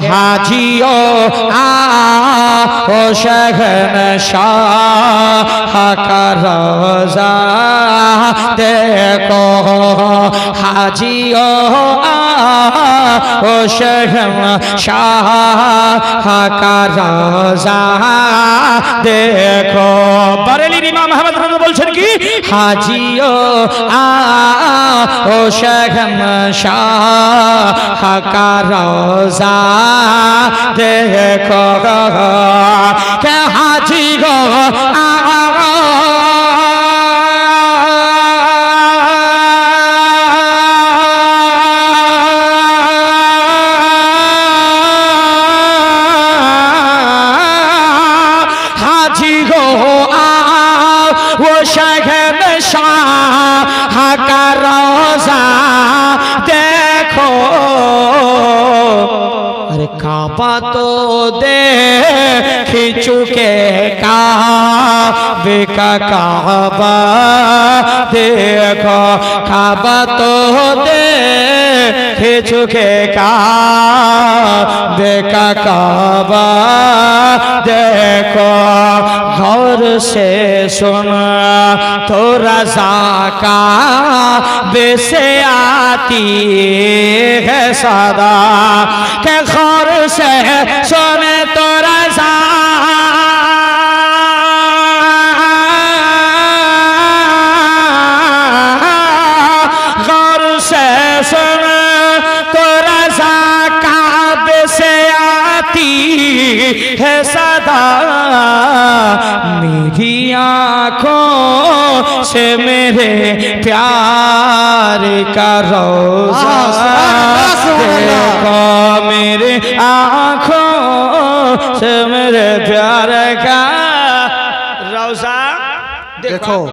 हाजियो आओ शहंशाह का रोज़ा देखो हाजियो आओ शहंशाह का रोज़ा देखो बरेली इमाम अहमद বলছেন কি हाजियो आओ शहंशाह का रोज़ा देखो के हाजी गो हाजी गो वो शहंशाह का रोज़ा देखो अरे काबा तो देखी चुके काबे का काबा देखो काबा तो देखी चुके काबे का काबा देखो गौर से सुना तो रज़ा का बेसे आती है सदा के गौर से सुने तो रज़ा गौर से सुने तो रज़ा का बेसे आती है सदा मेरी आँखों से मेरे प्यार का रोज़ा देखो मेरी आँखों से मेरे प्यार का रोज़ा देखो।